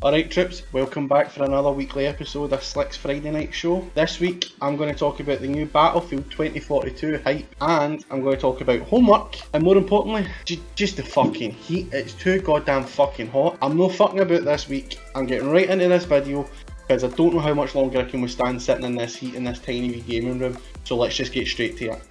Alright troops, welcome back for another weekly episode of Slick's Friday Night Show. This week I'm going to talk about the new Battlefield 2042 hype, and I'm going to talk about homework, and more importantly, just the fucking heat. It's too goddamn fucking hot. I'm no fucking about this week. I'm getting right into this video because I don't know how much longer I can withstand sitting in this heat in this tiny wee gaming room, so let's just get straight to it.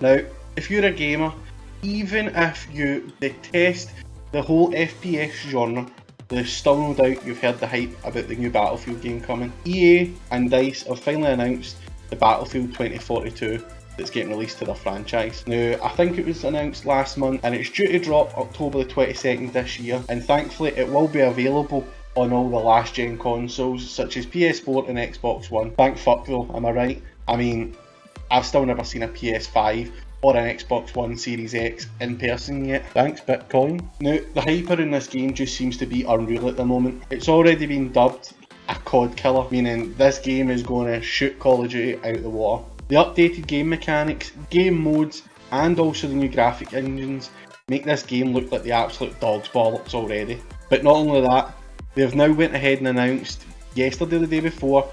Now, if you're a gamer, even if you detest the whole FPS genre, there's still no doubt you've heard the hype about the new Battlefield game coming. EA and DICE have finally announced the Battlefield 2042 that's getting released to their franchise. Now, I think it was announced last month and it's due to drop October the 22nd this year, and thankfully it will be available on all the last gen consoles such as PS4 and Xbox One. Thank fuck though, am I right? I mean, I've still never seen a PS5 or an Xbox One Series X in person yet. Thanks Bitcoin. Now, the hype around this game just seems to be unreal at the moment. It's already been dubbed a COD killer, meaning this game is going to shoot Call of Duty out the water. The updated game mechanics, game modes, and also the new graphic engines make this game look like the absolute dog's bollocks already. But not only that, they've now went ahead and announced yesterday or the day before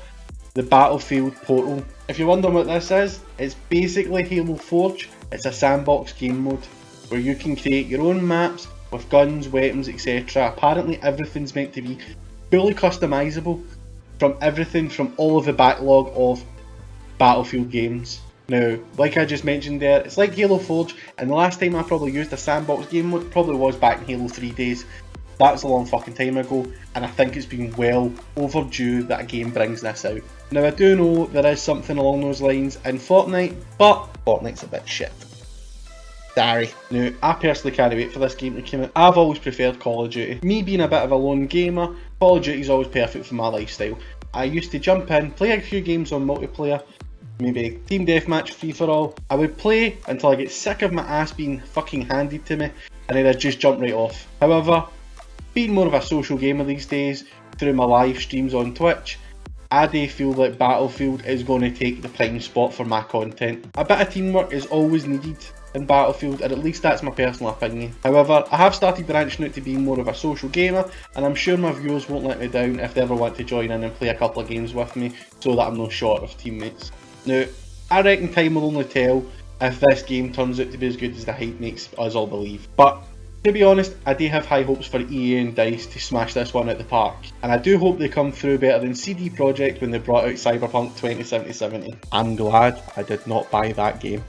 the Battlefield Portal. If you're wondering what this is, it's basically Halo Forge. It's a sandbox game mode where you can create your own maps with guns, weapons, etc. Apparently everything's meant to be fully customizable from everything from all of the backlog of Battlefield games. Now, like I just mentioned there, it's like Halo Forge, and the last time I probably used a sandbox game mode probably was back in Halo 3 days. That was a long fucking time ago, and I think it's been well overdue that a game brings this out. Now, I do know there is something along those lines in Fortnite, but Fortnite's a bit shit. Sorry. Now, I personally can't wait for this game to come out. I've always preferred Call of Duty. Me being a bit of a lone gamer, Call of Duty is always perfect for my lifestyle. I used to jump in, play a few games on multiplayer, maybe team deathmatch, free for all. I would play until I get sick of my ass being fucking handed to me, and then I'd just jump right off. However, being more of a social gamer these days, through my live streams on Twitch, I do feel like Battlefield is going to take the prime spot for my content. A bit of teamwork is always needed in Battlefield, and at least that's my personal opinion. However, I have started branching out to being more of a social gamer, and I'm sure my viewers won't let me down if they ever want to join in and play a couple of games with me, so that I'm not short of teammates. Now, I reckon time will only tell if this game turns out to be as good as the hype makes us all believe. But to be honest, I do have high hopes for EA and DICE to smash this one at the park, and I do hope they come through better than CD Projekt when they brought out Cyberpunk 2077. I'm glad I did not buy that game.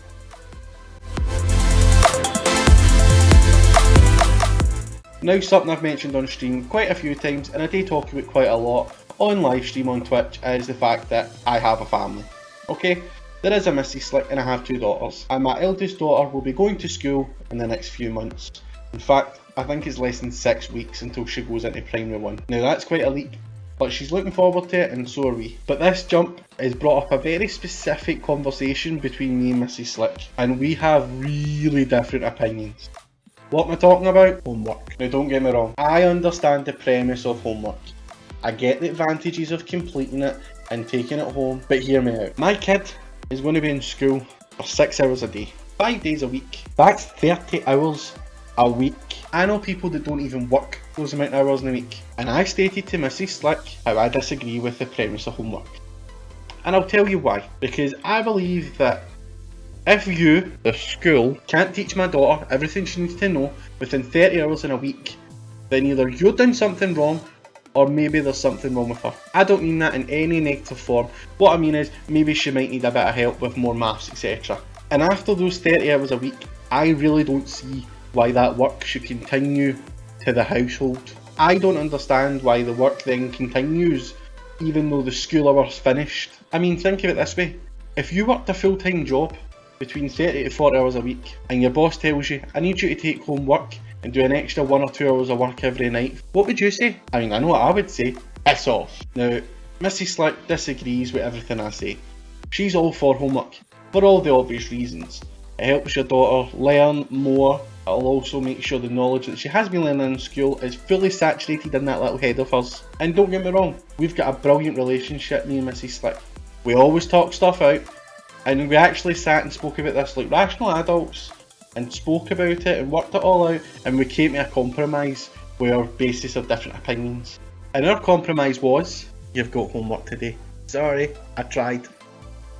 Now, something I've mentioned on stream quite a few times, and I do talk about quite a lot on live stream on Twitch, is the fact that I have a family. Okay, there is a Mrs. Slick and I have two daughters, and my eldest daughter will be going to school in the next few months. In fact, I think it's less than 6 weeks until she goes into primary 1. Now that's quite a leap, but she's looking forward to it, and so are we. But this jump has brought up a very specific conversation between me and Mrs. Slick, and we have really different opinions. What am I talking about? Homework. Now don't get me wrong, I understand the premise of homework. I get the advantages of completing it and taking it home, but hear me out. My kid is going to be in school for 6 hours a day, 5 days a week. That's 30 hours a week. I know people that don't even work those amount of hours in a week, and I stated to Mrs. Slick how I disagree with the premise of homework. And I'll tell you why. Because I believe that if you, the school, can't teach my daughter everything she needs to know within 30 hours in a week, then either you're doing something wrong, or maybe there's something wrong with her. I don't mean that in any negative form. What I mean is, maybe she might need a bit of help with more maths, etc. And after those 30 hours a week, I really don't see why that work should continue to the household. I don't understand why the work then continues even though the school hours finished. I mean, think of it this way. If you worked a full-time job between 30 to 40 hours a week, and your boss tells you, I need you to take home work and do an extra 1 or 2 hours of work every night, what would you say? I mean, I know what I would say. Piss off. Now, Mrs. Slick disagrees with everything I say. She's all for homework, for all the obvious reasons. It helps your daughter learn more It'll also make sure the knowledge that she has been learning in school is fully saturated in that little head of hers. And don't get me wrong, we've got a brilliant relationship, me and Mrs. Slick. We always talk stuff out, and we actually sat and spoke about this like rational adults, and spoke about it and worked it all out, and we came to a compromise with our basis of different opinions. And our compromise was, you've got homework today. Sorry, I tried.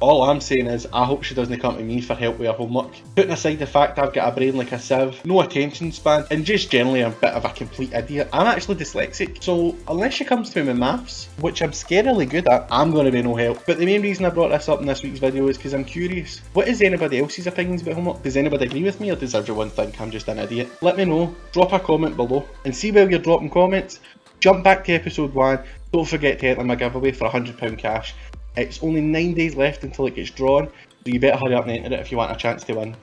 All I'm saying is, I hope she doesn't come to me for help with her homework. Putting aside the fact I've got a brain like a sieve, no attention span, and just generally a bit of a complete idiot, I'm actually dyslexic. So unless she comes to me with maths, which I'm scarily good at, I'm going to be no help. But the main reason I brought this up in this week's video is because I'm curious. What is anybody else's opinions about homework? Does anybody agree with me, or does everyone think I'm just an idiot? Let me know, drop a comment below. And see, while you're dropping comments, jump back to episode 1. Don't forget to enter my giveaway for £100 cash. It's only 9 days left until it gets drawn, so you better hurry up and enter it if you want a chance to win.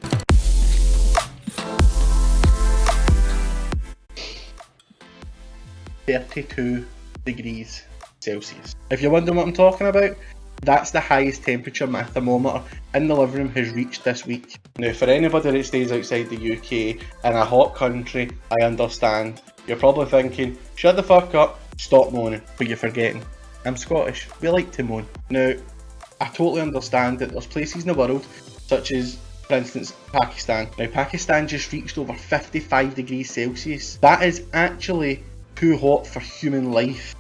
(32 degrees Celsius). If you're wondering what I'm talking about, that's the highest temperature my thermometer in the living room has reached this week. Now, for anybody that stays outside the UK, in a hot country, I understand. You're probably thinking, shut the fuck up, stop moaning, but you're forgetting. I'm Scottish, we like to moan. Now, I totally understand that there's places in the world, such as, for instance, Pakistan. Now, Pakistan just reached over 55 degrees Celsius. That is actually too hot for human life.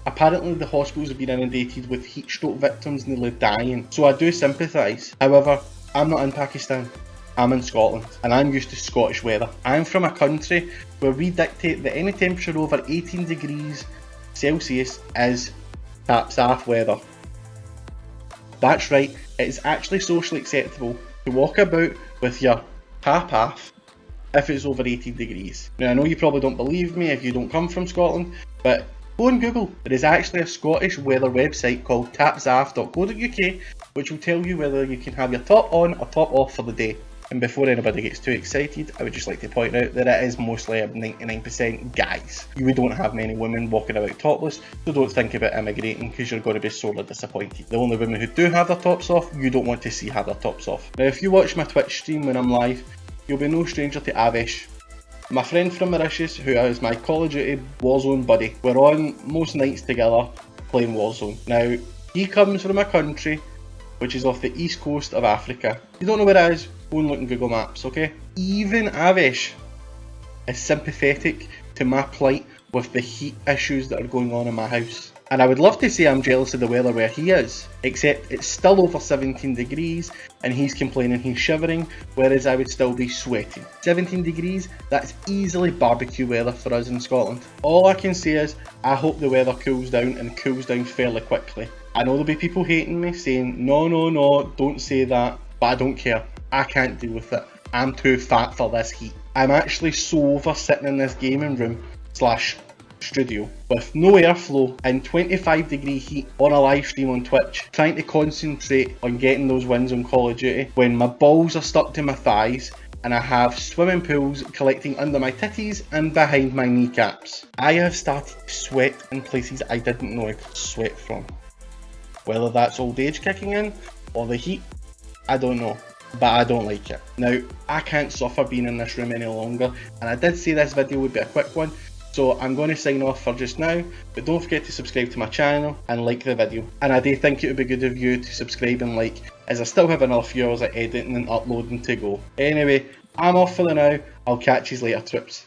Apparently, the hospitals have been inundated with heat stroke victims nearly dying, so I do sympathise. However, I'm not in Pakistan, I'm in Scotland, and I'm used to Scottish weather. I'm from a country where we dictate that any temperature over 18 degrees Celsius is taps off weather. That's right, it is actually socially acceptable to walk about with your tap off if it's over 18 degrees. Now, I know you probably don't believe me if you don't come from Scotland, but go on Google. There is actually a Scottish weather website called tapsoff.co.uk which will tell you whether you can have your top on or top off for the day. And before anybody gets too excited, I would just like to point out that it is mostly 99% guys. We don't have many women walking about topless, so don't think about immigrating because you're going to be sorely disappointed. The only women who do have their tops off, you don't want to see have their tops off. Now, if you watch my Twitch stream when I'm live, you'll be no stranger to Avish, my friend from Mauritius, who is my Call of Duty Warzone buddy. We're on most nights together playing Warzone. Now, he comes from a country which is off the east coast of Africa. If you don't know where it is, go and look in Google Maps, okay? Even Avish is sympathetic to my plight with the heat issues that are going on in my house. And I would love to say I'm jealous of the weather where he is, except it's still over 17 degrees and he's complaining he's shivering, whereas I would still be sweating. 17 degrees, that's easily barbecue weather for us in Scotland. All I can say is, I hope the weather cools down and cools down fairly quickly. I know there'll be people hating me, saying, no, don't say that, but I don't care. I can't deal with it. I'm too fat for this heat. I'm actually so over sitting in this gaming room / studio with no airflow in 25 degree heat on a live stream on Twitch, trying to concentrate on getting those wins on Call of Duty when my balls are stuck to my thighs and I have swimming pools collecting under my titties and behind my kneecaps. I have started to sweat in places I didn't know I could sweat from. Whether that's old age kicking in or the heat, I don't know, but I don't like it. Now, I can't suffer being in this room any longer, and I did say this video would be a quick one, so I'm going to sign off for just now, but don't forget to subscribe to my channel and like the video. And I do think it would be good of you to subscribe and like, as I still have another few hours of editing and uploading to go. Anyway, I'm off for the now, I'll catch you later, trips.